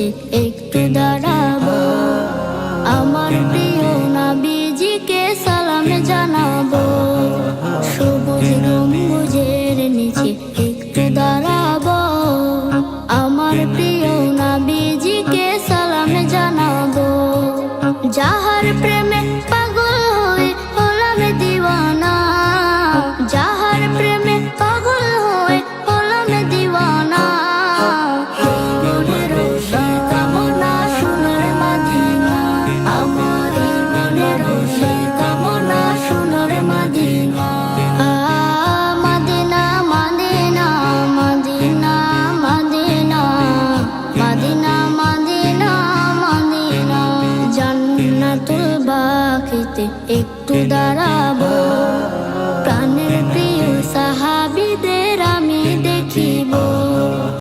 নিচে একটু দাঁড়াবো, আমার প্রিয় নবীজিকে সালাম জানাবো। সবুজ গম্বুজের নিচে একটু দাঁড়াবো, আমার প্রিয় নবীজিকে সালাম জানাবো। যাহার প্রেমে পাগল হয়ে হলাম দিওয়ানা, যাহার প্রেমে পাগল হয়ে হলাম দিওয়ানা। মনের সেই কামনা সোনার মদিনা, আমার এই মনের সেই কামনা সোনার Medina. Medina Medina Medina Medina Medina Medina Medina. জান্নাতুল বাকিতে একটু দাঁড়া